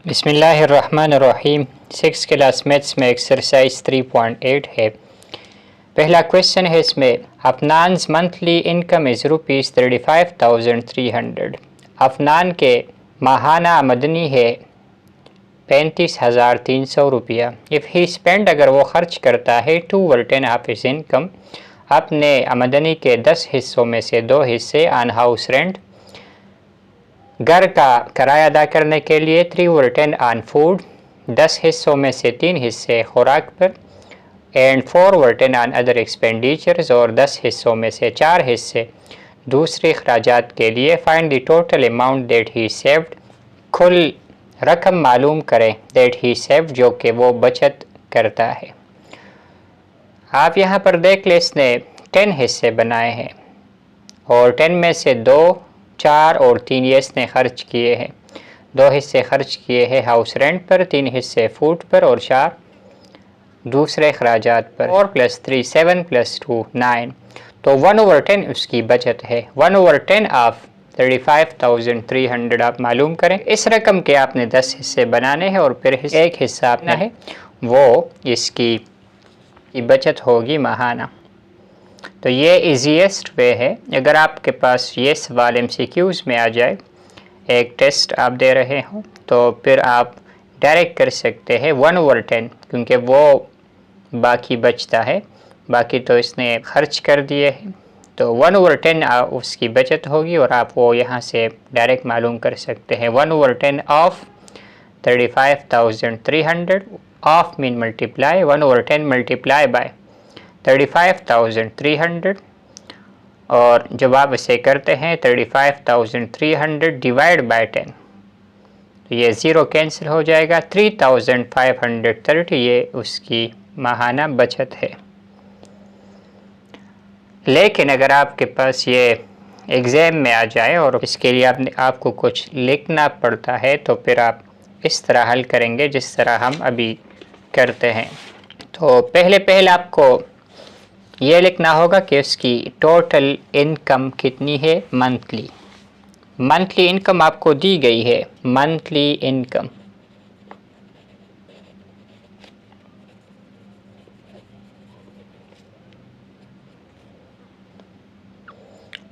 बिस्मिल्लाहिर्रहमानिर्रहीम। 6 class maths में exercise 3.8 है। पहला क्वेश्चन है इसमें, अफनान्स मंथली इनकम इज़ ₹35,300। अफनान के माहाना आमदनी है 35,300 रुपया। इफ़ ही स्पेंड, अगर वो खर्च करता है 2/10 ऑफ हिज इनकम, अपने आमदनी के 10 हिस्सों में से 2 हिस्से ऑन हाउस रेंट, घर का किराया अदा करने के लिए, 3/10 ऑन फूड, 10 हिस्सों में से 3 हिस्से खुराक पर, एंड 4/10 ऑन अदर एक्सपेंडिचर्स, और 10 हिस्सों में से 4 हिस्से दूसरे अखराजात के लिए। Find the total amount that he saved. कुल रकम मालूम करें दैट ही सेव्ड, जो कि वो बचत करता है। आप यहाँ पर देख लें, इसने 10 हिस्से बनाए हैं और 10 में से 2, 4 और 3 ये इसने खर्च किए हैं। 2 हिस्से खर्च किए हैं हाउस रेंट पर, 3 हिस्से फूड पर और 4 दूसरे अखराजात पर। 4 + 3 7 + 2 9, तो 1/10 उसकी बचत है। 1/10 ऑफ 35,300 आप मालूम करें। इस रकम के आपने 10 हिस्से बनाने हैं और फिर एक हिस्सा अपना है, वो इसकी बचत होगी माहाना। तो ये इजीएस्ट वे है। अगर आपके पास ये सवाल MCQs में आ जाए, एक टेस्ट आप दे रहे हो, तो फिर आप डायरेक्ट कर सकते हैं 1/10, क्योंकि वो बाकी बचता है, बाकी तो इसने खर्च कर दिए हैं। तो 1/10 उसकी बचत होगी और आप वो यहाँ से डायरेक्ट मालूम कर सकते हैं। 1/10 of 35,300, of mean multiply, 1/10 multiply by 35,300, और जब आप इसे करते हैं 35,300 डिवाइड बाय 10, तो ये 0 कैंसिल हो जाएगा। 3,530 ये उसकी माहाना बचत है। लेकिन अगर आपके पास ये एग्ज़ाम में आ जाए और इसके लिए आपको कुछ लिखना पड़ता है, तो फिर आप इस तरह हल करेंगे जिस तरह हम अभी करते हैं। तो पहले आपको ये लिखना होगा कि उसकी टोटल इनकम कितनी है मंथली। मंथली इनकम आपको दी गई है, मंथली इनकम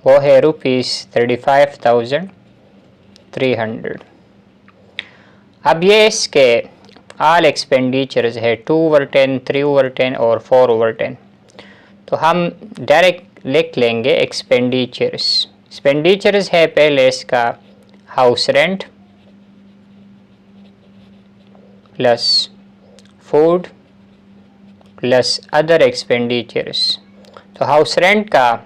वो है ₹35,300। अब ये इसके ऑल एक्सपेंडिचर्स है 2/10, 3/10 और 4/10। तो हम डायरेक्ट लिख लेंगे एक्सपेंडिचर्स। एक्सपेंडिचर्स है पहले इसका house rent plus food plus other expenditures. तो हाउस रेंट का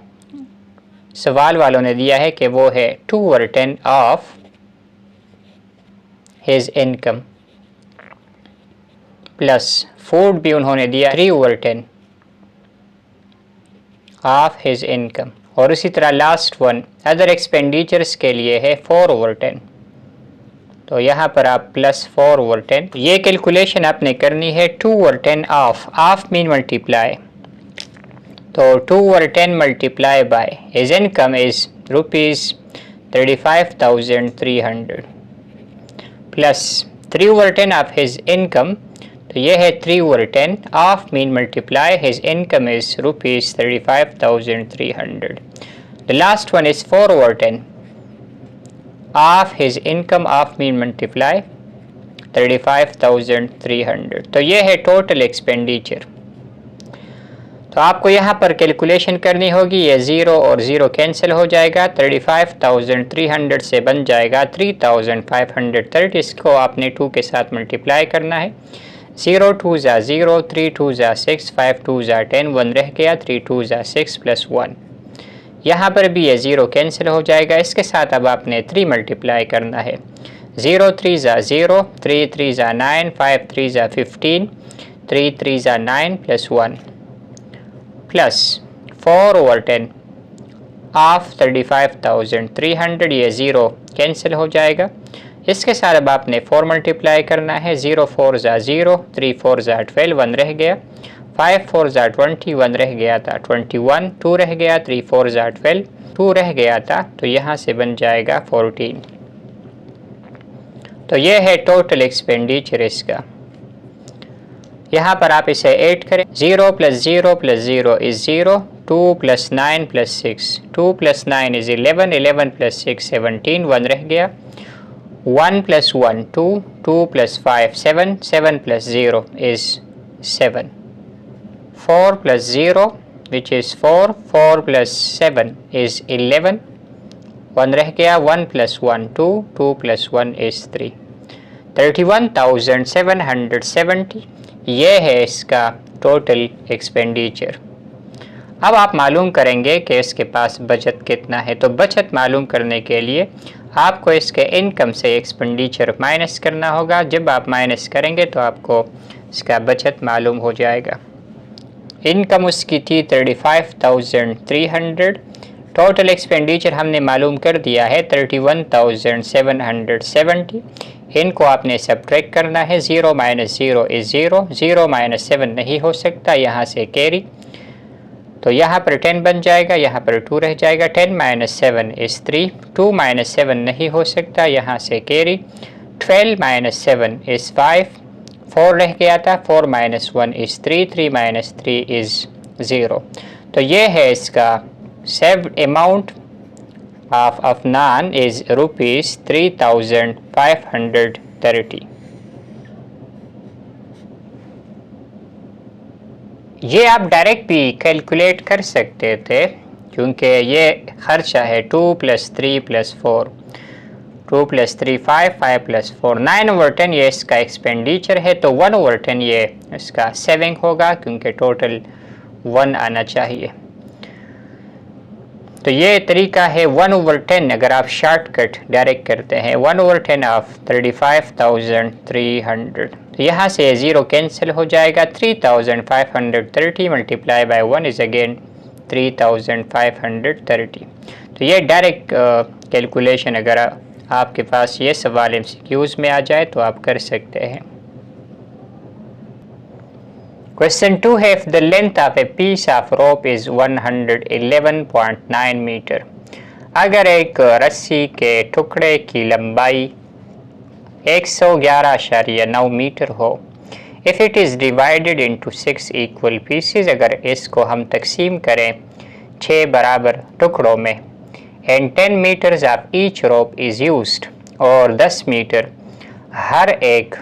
सवाल वालों ने दिया है कि वो है 2/10 of his income, plus food भी उन्होंने दिया 3/10 ऑफ हिज इनकम, और इसी तरह लास्ट वन अदर एक्सपेंडिचर्स के लिए है 4/10। तो यहाँ पर आप प्लस 4/10, ये कैलकुलेशन आपने करनी है 2/10 ऑफ मीन मल्टीप्लाई, तो 2/10 multiply by his income is ₹35,300 plus 3/10 of his income, तो ये है 3/10 of mean multiply his income is ₹35,300। The last one is 4/10 of his income of mean multiply 35,300। तो ये है टोटल एक्सपेंडिचर। तो आपको यहाँ पर कैलकुलेशन करनी होगी। ये 0 और 0 कैंसिल हो जाएगा। 35,300 से बन जाएगा 3,530। इसको आपने 2 के साथ मल्टीप्लाई करना है। 0 2 ज़ा 0, 3 2 ज़ा 6, 5 2 ज़ा 10, 1 रह गया, 3 2 ज़ा 6 + 1। यहाँ पर भी ये 0 कैंसिल हो जाएगा। इसके साथ अब आपने 3 मल्टीप्लाई करना है। 0 3 ज़ा 0, 3 3 ज़ा 9, 5 3 ज़ा 15, 3 3 ज़ा 9 + 1 प्लस 4/10 ऑफ 35,300। ये 0 कैंसिल हो जाएगा। इसके साथ अब आपने 4 मल्टीप्लाई करना है। 0 4 ज़ा 0, 3 4 ज़ा 12, 1 रह गया, 5 4 ज़ा 20, 1 रह गया था 21, 2 रह गया, 3 4 ज़ा 12, 2 रह गया था, तो यहाँ से बन जाएगा 14। तो ये है टोटल एक्सपेंडिचर इसका। यहाँ पर आप इसे ऐड करें, 0 + 0 + 0 इज़ 0, 2 + 9 + 6, 2 + 9 इज़ 11, 11 + 6 17, 1 रह गया, 1 + 1 2, 2 + 5 7, 7 + 0 इज़ 7, 4 + 0 which is 4, 4 + 7 is 11, 1 रह गया, 1 + 1 2, 2 + 1 is 3, 31,770 ये है इसका टोटल एक्सपेंडिचर। अब आप मालूम करेंगे कि इसके पास बचत कितना है। तो बचत मालूम करने के लिए आपको इसके इनकम से एक्सपेंडिचर माइनस करना होगा। जब आप माइनस करेंगे तो आपको इसका बचत मालूम हो जाएगा। इनकम उसकी थी 35,300, टोटल एक्सपेंडिचर हमने मालूम कर दिया है 31,770। इनको आपने सब्ट्रैक्ट करना है, 0 - 0 इज़ 0, 0 - 7 नहीं हो सकता, यहाँ से कैरी, तो यहाँ पर 10 बन जाएगा, यहाँ पर 2 रह जाएगा, 10 - 7 इज़ 3, 2 - 7 नहीं हो सकता, यहाँ से कैरी, 12 - 7 इज़ 5, 4 रह गया था, 4 - 1 इज़ 3, 3 - 3 इज़ 0। तो ये है इसका saved amount of Afnan is rupees 3,530। ये आप डायरेक्ट भी कैलकुलेट कर सकते थे क्योंकि ये खर्चा है 2 + 3 + 4, 2 + 3 5, 5 + 4 9/10 ये इसका एक्सपेंडिचर है। तो 1/10 ये इसका सेविंग होगा क्योंकि टोटल 1 आना चाहिए। तो ये तरीका है 1/10। अगर आप शॉर्टकट डायरेक्ट करते हैं 1/10 ऑफ 35,300, तो यहाँ से 0 कैंसिल हो जाएगा, 3,530 मल्टीप्लाई बाय 1 इज़ अगेन 3,530। तो ये डायरेक्ट कैलकुलेशन अगर आपके पास ये सवाल MCQs में आ जाए तो आप कर सकते हैं। Question 2 है, if the length of a piece of rope is 111.9 metre, अगर एक रस्सी के टुकड़े की लंबाई 111.9 मीटर हो, if it is divided into 6 equal pieces, अगर इसको हम तकसीम करें 6 बराबर टुकड़ों में, and 10 meters of each rope is used, और 10 मीटर हर एक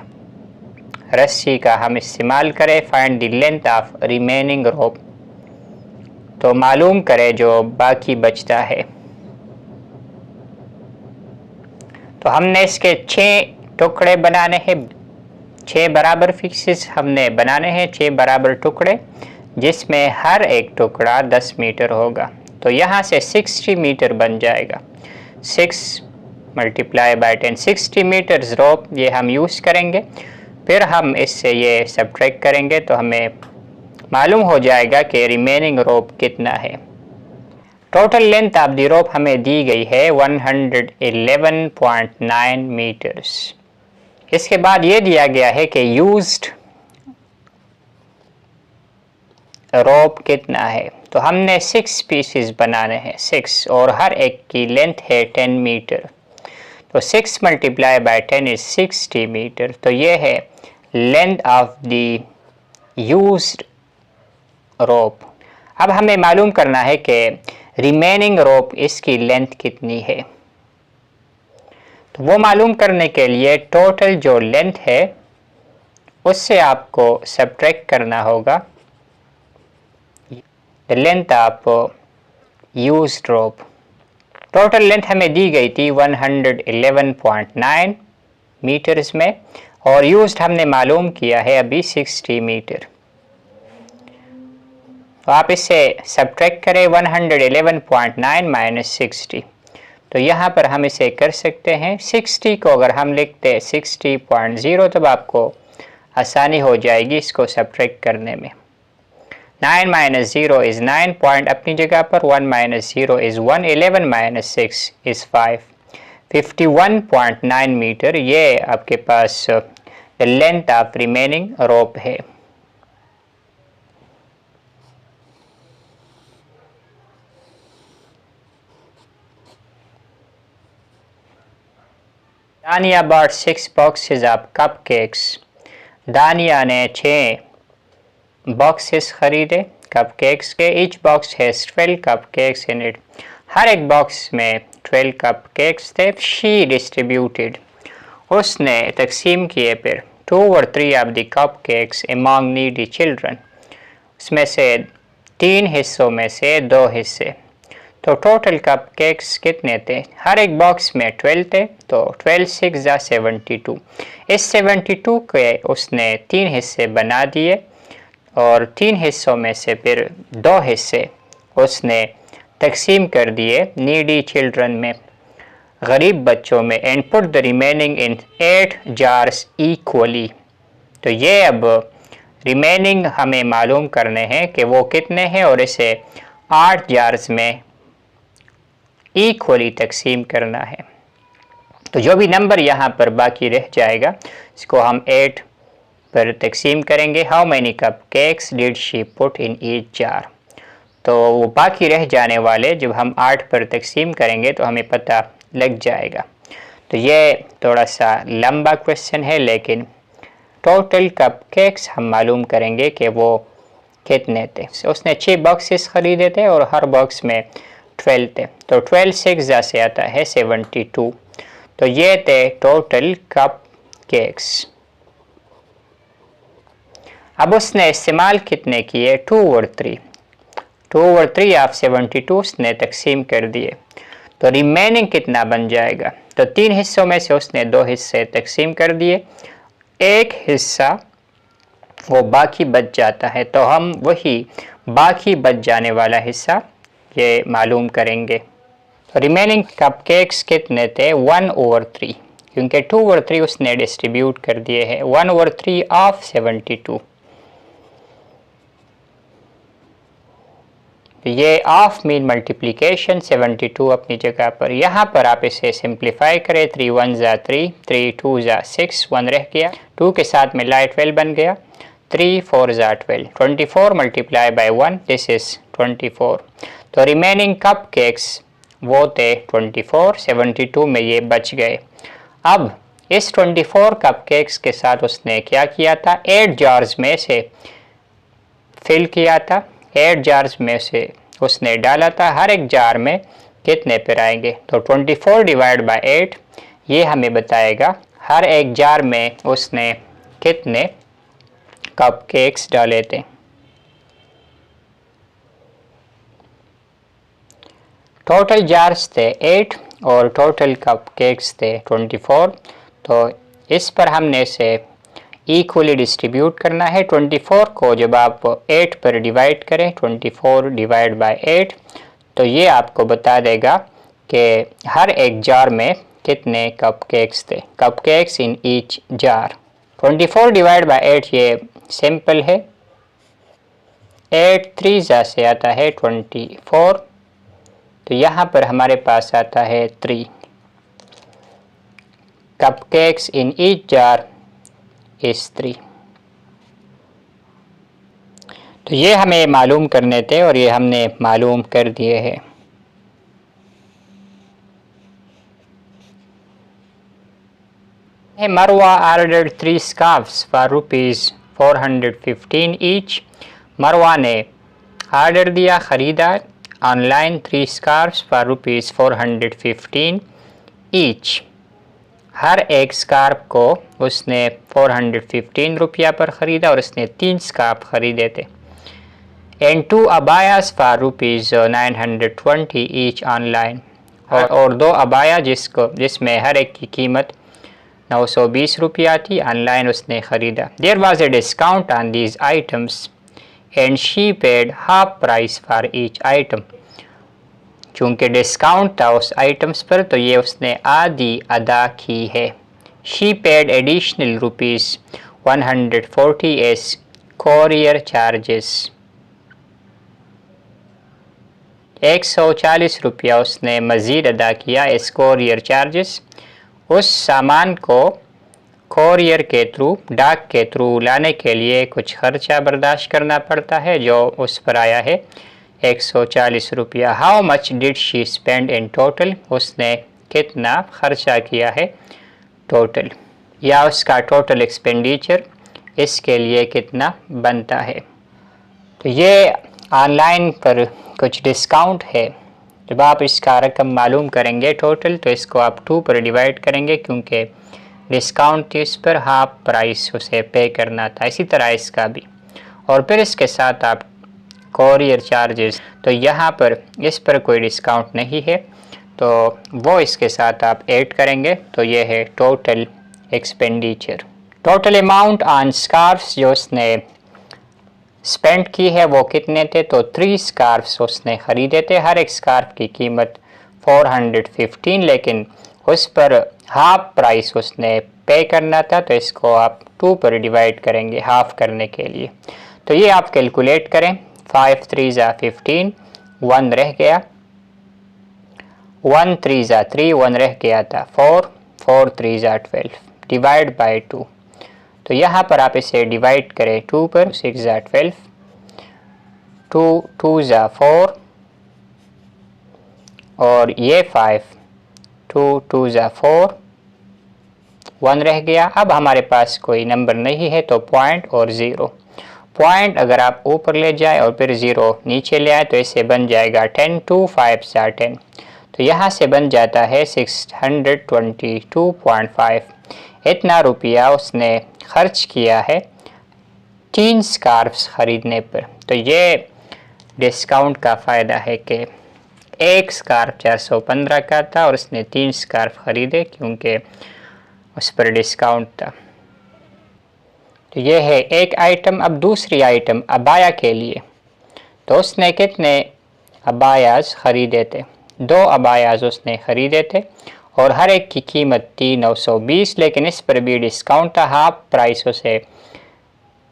रस्सी का हम इस्तेमाल करें, find the length of remaining rope, तो मालूम करें जो बाकी बचता है। तो हमने इसके 6 टुकड़े बनाने हैं, 6 बराबर फिक्सेस हमने बनाने हैं, 6 बराबर टुकड़े जिसमें हर एक टुकड़ा 10 मीटर होगा। तो यहाँ से 60 मीटर बन जाएगा, 6 × 10, 60 मीटर्स रोप ये हम यूज़ करेंगे। फिर हम इससे ये सब्ट्रैक्ट करेंगे तो हमें मालूम हो जाएगा कि रिमेनिंग रोप कितना है। Total length of the rope हमें दी गई है 111.9 मीटर्स। इसके बाद ये दिया गया है कि यूज्ड रोप कितना है। तो हमने 6 पीसेस बनाने हैं, 6, और हर एक की लेंथ है 10 मीटर। तो 6 × 10 इज 60 मीटर। तो ये है लेंथ ऑफ द यूज्ड रोप। अब हमें मालूम करना है कि रिमेनिंग रोप इसकी लेंथ कितनी है। तो वो मालूम करने के लिए टोटल जो लेंथ है उससे आपको सब्ट्रैक्ट करना होगा the length of used rope. Total length हमें दी गई थी 111.9 मीटर्स में, और यूज्ड हमने मालूम किया है अभी 60 मीटर। तो आप इससे सब्ट्रैक्ट करें 111.9 - 60। तो यहाँ पर हम इसे कर सकते हैं, 60 को अगर हम लिखते हैं 60.0 तब आपको आसानी हो जाएगी इसको सब्ट्रैक्ट करने में। 9 - 0 इज़ 9, पॉइंट अपनी जगह पर, 1 - 0 इज़ 1, 11 - 6 इज़ 5, 51.9 मीटर ये आपके पास लेंथ ऑफ रिमेनिंग रोप है। दानिया bought 6 boxes of cupcakes. दानिया ने 6 बॉक्सेस खरीदे कपकेक्स के। Each box has 12 cupcakes in it. हर एक बॉक्स में 12 कपकेक्स थे। शी डिस्ट्रीब्यूटेड, उसने तकसीम किए फिर 2 or 3 of the cupcakes among needy children, उसमें से 3 हिस्सों में से 2 हिस्से। तो टोटल कपकेक्स कितने थे? हर एक बॉक्स में 12 थे, तो 12 6 72। इस 72 के उसने 3 हिस्से बना दिए और 3 हिस्सों में से फिर 2 हिस्से उसने तकसीम कर दिए नीडी चिल्ड्रन में, गरीब बच्चों में। And put the remaining in 8 jars equally. तो ये अब रिमेनिंग हमें मालूम करने हैं कि वो कितने हैं और इसे 8 जार्स में इक्वली तकसीम करना है। तो जो भी नंबर यहाँ पर बाकी रह जाएगा इसको हम 8 पर तकसीम करेंगे। How many cup cakes did she put in each jar. तो वो बाकी रह जाने वाले जब हम 8 पर तकसीम करेंगे तो हमें पता लग जाएगा। तो ये थोड़ा सा लंबा क्वेश्चन है, लेकिन टोटल कप केक्स हम मालूम करेंगे कि वो कितने थे। उसने 6 बॉक्सेस ख़रीदे थे और हर बॉक्स में 12 थे, तो 12 6 से आता है 72। तो ये थे टोटल कप केक्स। अब उसने इस्तेमाल कितने किए? 2 और 3। 2 और 3 ऑफ 72 उसने तकसीम कर दिए, तो रिमेनिंग कितना बन जाएगा? तो 3 हिस्सों में से उसने 2 हिस्से तकसीम कर दिए, एक हिस्सा वो बाकी बच जाता है। तो हम वही बाकी बच जाने वाला हिस्सा ये मालूम करेंगे। तो रिमेनिंग कपकेक्स कितने थे? 1 over 3, क्योंकि 2 over 3 उसने डिस्ट्रीब्यूट कर दिए हैं। 1 over 3 ऑफ 72। ये ऑफ मीन मल्टीप्लिकेशन 72 अपनी जगह पर। यहाँ पर आप इसे सिंप्लीफाई करें। 3 1 ज़ा 3, 3 2 ज़ा 6, 1 रह गया, 2 के साथ मिलाए 12 बन गया, 3 4 ज़ा 12, 24 मल्टीप्लाई बाई 1, दिस इज़ 24। तो रिमेनिंग कप केक्स वो थे 24, 72 में ये बच गए। अब इस 24 कप केक्स के साथ उसने क्या किया था? 8 जार्स में से फिल किया था, 8 जार्स में से उसने डाला था। हर एक जार में कितने पर आएंगे? तो 24 डिवाइड बाई 8 ये हमें बताएगा हर एक जार में उसने कितने कप केक्स डाले थे। टोटल जार्स थे 8 और टोटल कप केक्स थे 24। तो इस पर हमने इसे इक्वली डिस्ट्रीब्यूट करना है। 24 को जब आप 8 पर डिवाइड करें, 24 डिवाइड बाय 8, तो ये आपको बता देगा कि हर एक जार में कितने कप केक्स थे। Cup cakes in each jar. 24 divide by 8 ये सिंपल है। 8 3 से आता है 24, तो यहाँ पर हमारे पास आता है 3 cup cakes in each jar इस 3। तो ये हमें मालूम करने थे और ये हमने मालूम कर दिए हैं। मरवा ऑर्डर्ड 3 स्कार्फ्स फॉर ₹415 ईच। मरवा ने ऑर्डर दिया, ख़रीदा ऑनलाइन 3 स्कार्फ्स फॉर ₹415 ईच। हर एक स्कार्फ को उसने 415 रुपया पर ख़रीदा और उसने 3 स्कार्फ ख़रीदे थे। And 2 abayas for ₹920 each online, और 2 अबाया जिसमें हर एक की कीमत 920 रुपया थी, ऑनलाइन उसने ख़रीदा। There was a discount on these items and she paid half price for each item. चूँकि डिस्काउंट था उस आइटम्स पर, तो ये उसने आधी अदा की है। She paid additional ₹140 S courier charges. 140 रुपया उसने मज़ीद अदा किया एस कोरियर चार्जेस। उस सामान को कोरियर के थ्रू, डाक के थ्रू लाने के लिए कुछ खर्चा बर्दाश्त करना पड़ता है, जो उस पर आया है 140 रुपया। How much did she spend in total. उसने कितना खर्चा किया है टोटल या उसका टोटल एक्सपेंडिचर इसके लिए कितना बनता है। तो ये ऑनलाइन पर कुछ डिस्काउंट है। जब आप इसका रकम मालूम करेंगे टोटल तो इसको आप 2 पर डिवाइड करेंगे क्योंकि डिस्काउंट इस पर हाफ प्राइस उसे पे करना था। इसी तरह इसका भी, और फिर इसके साथ आप कोरियर चार्जेस, तो यहाँ पर इस पर कोई डिस्काउंट नहीं है तो वो इसके साथ आप ऐड करेंगे तो ये है total expenditure. Total amount on scarfs जो उसने स्पेंड की है वो कितने थे, तो 3 स्कार्फ्स उसने ख़रीदे थे। हर एक स्कार्फ की कीमत 415, लेकिन उस पर हाफ प्राइस उसने पे करना था तो इसको आप 2 पर डिवाइड करेंगे हाफ करने के लिए। तो ये आप कैलकुलेट करें, 5 3 ज़ा 15, 1 रह गया, 1 3 ज़ा 3, 1 रह गया था 4, 4 3 ज़ा 12 डिवाइड बाई 2। तो यहाँ पर आप इसे डिवाइड करें 2 पर, 6 ज़ा 12, 2 2 ज़ा 4 और ये 5, 2 2 ज़ा 4, 1 रह गया। अब हमारे पास कोई नंबर नहीं है तो पॉइंट और ज़ीरो, पॉइंट अगर आप ऊपर ले जाए और फिर ज़ीरो नीचे ले आए तो इसे बन जाएगा 10, 2 5 ज़ा 10, तो यहाँ से बन जाता है 622.5। इतना रुपया उसने खर्च किया है 3 स्कार्फ्स ख़रीदने पर। तो ये डिस्काउंट का फ़ायदा है कि एक स्कार्फ 415 का था और उसने 3 स्कार्फ ख़रीदे क्योंकि उस पर डिस्काउंट था। तो ये है एक आइटम। अब दूसरी आइटम अबाया के लिए, तो उसने कितने अबायाज़ ख़रीदे थे, 2 अबायाज़ उसने ख़रीदे थे और हर एक की कीमत थी 920, लेकिन इस पर भी डिस्काउंट था, हाफ प्राइस उसे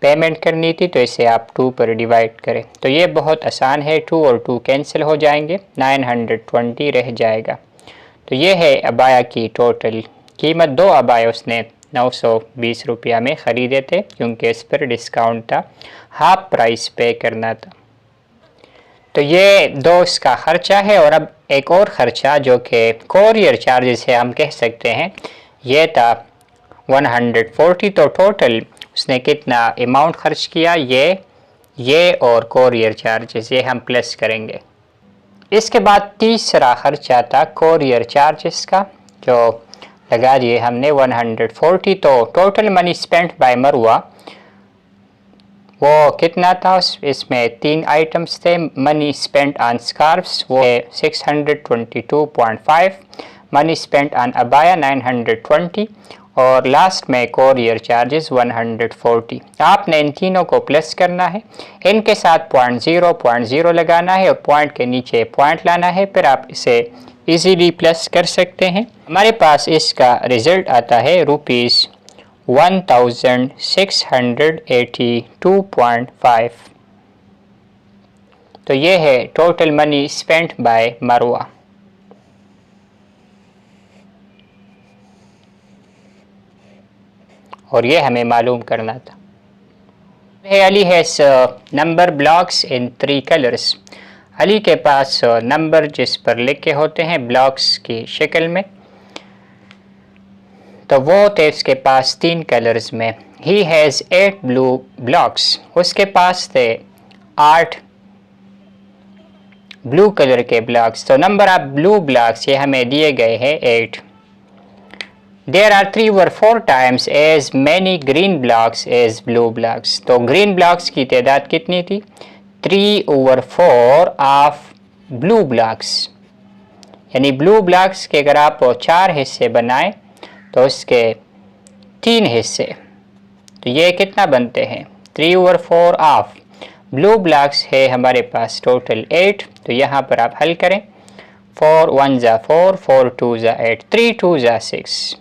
पेमेंट करनी थी तो इसे आप 2 पर डिवाइड करें। तो ये बहुत आसान है, 2 और 2 कैंसिल हो जाएंगे, 920 रह जाएगा। तो ये है अबाया की टोटल कीमत। 2 अबाया उसने 920 रुपया में ख़रीदे थे क्योंकि इस पर डिस्काउंट था, हाफ प्राइस पे करना था। तो ये 2 इसका ख़र्चा है। और अब एक और ख़र्चा जो कि कोरियर चार्जेस है हम कह सकते हैं, ये था 140। तो टोटल उसने कितना अमाउंट खर्च किया, ये और कोरियर चार्जेस ये हम प्लस करेंगे। इसके बाद तीसरा ख़र्चा था कोरियर चार्जेस का, जो लगा दिए हमने 140। तो टोटल मनी स्पेंट बाय मरवा वो कितना था, इसमें 3 आइटम्स थे। मनी स्पेंट ऑन स्कार्फ्स वो 622.5, मनी स्पेंट ऑन अबाया 920 और लास्ट में कोरियर चार्जेस 140। आपने इन तीनों को प्लस करना है, इनके साथ 0.0 लगाना है और पॉइंट के नीचे पॉइंट लाना है, फिर आप इसे इजीली प्लस कर सकते हैं। हमारे पास इसका रिज़ल्ट आता है ₹1682.5। तो ये है टोटल मनी स्पेंट बाय मरवा। और ये हमें मालूम करना था। Ali has number blocks in 3 colours. Ali के पास नंबर जिस पर लिखे होते हैं ब्लॉक्स की शक्ल में, तो वो थे उसके पास 3 कलर्स में। He has 8 blue blocks. उसके पास थे 8 ब्लू कलर के ब्लॉक्स। तो नंबर ऑफ ब्लू ब्लॉक्स ये हमें दिए गए हैं 8। There are 3 or 4 times as many green blocks as blue blocks. तो ग्रीन ब्लॉक्स की तादाद कितनी थी, 3 over 4 ऑफ ब्लू ब्लॉक्स। यानी ब्लू ब्लॉक्स के अगर आप 4 हिस्से बनाएं तो उसके 3 हिस्से, तो ये कितना बनते हैं 3 over 4 ऑफ ब्लू ब्लॉक्स है हमारे पास टोटल 8। तो यहाँ पर आप हल करें, 4 1 ज़ा 4, 4 2 ज़ा 8, 3 2 ज़ा 6।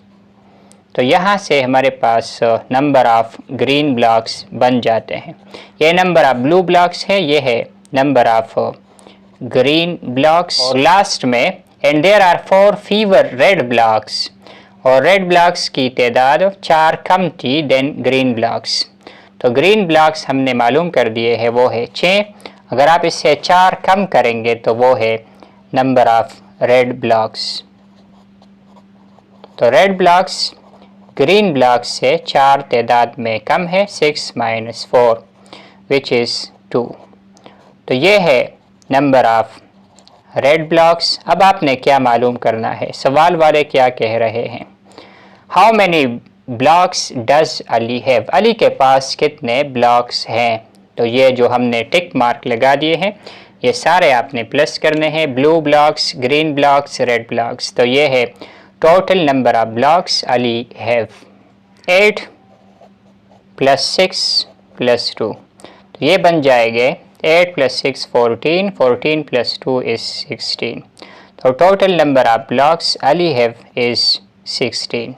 तो यहाँ से हमारे पास नंबर ऑफ ग्रीन ब्लॉक्स बन जाते हैं। ये नंबर ऑफ ब्लू ब्लॉक्स है, ये है नंबर ऑफ ग्रीन ब्लॉक्स। और लास्ट में and there are 4 fewer red blocks, और रेड ब्लॉक्स की तादाद 4 कम थी देन ग्रीन ब्लॉक्स। तो ग्रीन ब्लॉक्स हमने मालूम कर दिए है वो है 6। अगर आप इससे 4 कम करेंगे तो वो है नंबर ऑफ रेड ब्लॉक्स। तो रेड ब्लॉक्स ग्रीन ब्लॉक्स से 4 तादाद में कम है, 6 - 4 विच इज़ 2। तो ये है नंबर ऑफ रेड ब्लॉक्स। अब आपने क्या मालूम करना है, सवाल वाले क्या कह रहे हैं, how many blocks does Ali have, Ali के पास कितने ब्लॉक्स हैं। तो ये जो हमने टिक मार्क लगा दिए हैं ये सारे आपने प्लस करने हैं, blue blocks, green blocks, red blocks. तो ये है total number of blocks Ali have 8 + 6 + 2। तो ये बन जाएंगे 8 + 6 14, 14 + 2 is 16। तो total number of blocks Ali have is 16।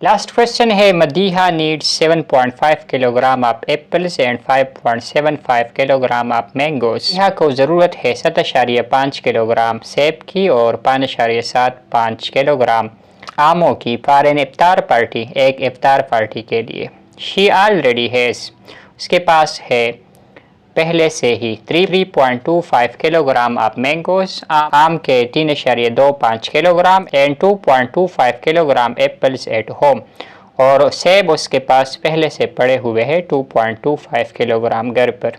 Last question है, Madiha needs 7.5 kilogram of apples and 5.75 kilogram of mangoes. Madiha को ज़रूरत है 7.5 किलोग्राम सेब की और 5.75 किलोग्राम आमों की फॉर एन इफ्तार पार्टी, एक इफ्तार पार्टी के लिए। शी ऑलरेडी हैज़, उसके पास है पहले से ही 3.25 किलोग्राम ऑफ मैंगोज, आम के 3.25 kilogram and 2.25 kilogram apples at home, और सेब उसके पास पहले से पड़े हुए हैं 2.25 किलोग्राम घर पर।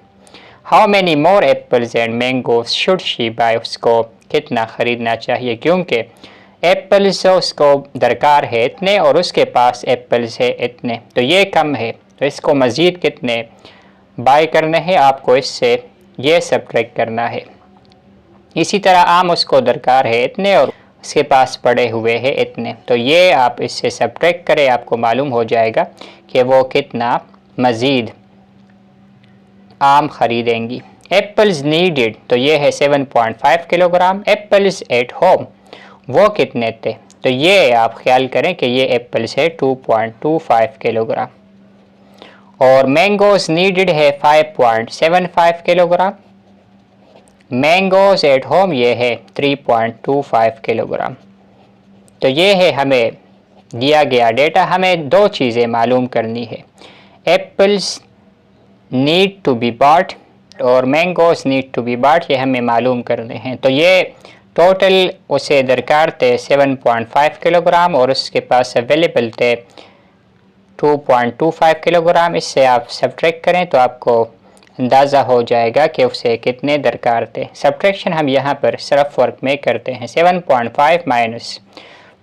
How many more apples and mangoes should she buy, उसको कितना ख़रीदना चाहिए, क्योंकि एप्पल्स उसको दरकार है इतने और उसके पास एप्पल्स है इतने, तो ये कम है, तो इसको मज़ीद कितने बाय करने हैं, आपको इससे ये सब्ट्रैक्ट करना है। इसी तरह आम उसको दरकार है इतने और उसके पास पड़े हुए हैं इतने, तो ये आप इससे सब्ट्रैक्ट करें, आपको मालूम हो जाएगा कि वो कितना मज़ीद आम ख़रीदेंगी। एप्पल्स नीडेड, तो ये है 7.5 किलोग्राम, एप्पल्स एट होम वो कितने थे, तो ये आप ख्याल करें कि ये एप्पल्स है 2.25 किलोग्राम, और मैंगोज नीडेड है 5.75 किलोग्राम, मैंगोज एट होम ये है 3.25 किलोग्राम। तो ये है हमें दिया गया डेटा। हमें दो चीज़ें मालूम करनी है, apples need to be bought और mangoes need to be bought, ये हमें मालूम करने हैं। तो ये टोटल उसे दरकार थे 7.5 किलोग्राम और उसके पास अवेलेबल थे 2.25 किलोग्राम। इससे आप सब्ट्रैक्ट करें तो आपको अंदाज़ा हो जाएगा कि उसे कितने दरकार थे। सब्ट्रैक्शन हम यहाँ पर सिर्फ वर्क में करते हैं, 7.5 -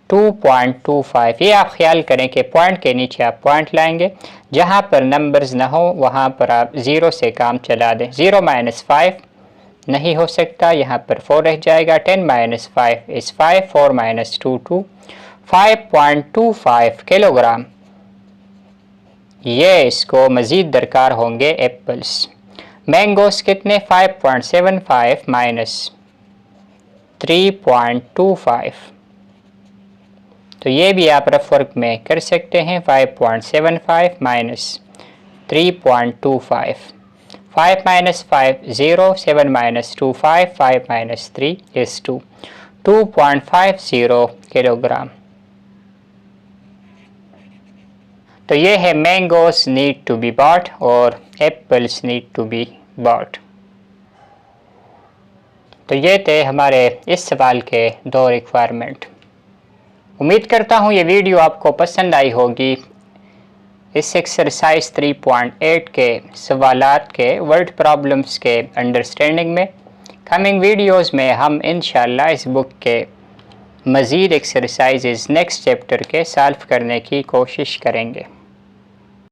2.25। ये आप ख्याल करें कि पॉइंट के नीचे आप पॉइंट लाएंगे, जहाँ पर नंबर्स ना हो वहाँ पर आप 0 से काम चला दें। 0 - 5 नहीं हो सकता, यहाँ पर 4 रह जाएगा। 10 - 5 is 5, 4 - 2 2, 5.25 किलोग्राम ये इसको मज़ीद दरकार होंगे एप्पल्स। मैंगोस कितने, 5.75 - 3.25, तो ये भी आप रफ वर्क में कर सकते हैं। 5.75 - 3.25, 5 - 5 0, 7 - 2 5, 5 - 3 is 2, 2.50 किलोग्राम। तो ये है mangoes need to be bought और apples need to be bought. तो ये थे हमारे इस सवाल के दो रिक्वायरमेंट। उम्मीद करता हूँ ये वीडियो आपको पसंद आई होगी। इस एक्सरसाइज 3.8 के सवालात के वर्ड प्रॉब्लम्स के अंडरस्टैंडिंग में कमिंग वीडियोस में हम इंशाल्लाह इस बुक के मज़ीद एक्सरसाइजेज़ नेक्स्ट चैप्टर के सॉल्व करने की कोशिश करेंगे।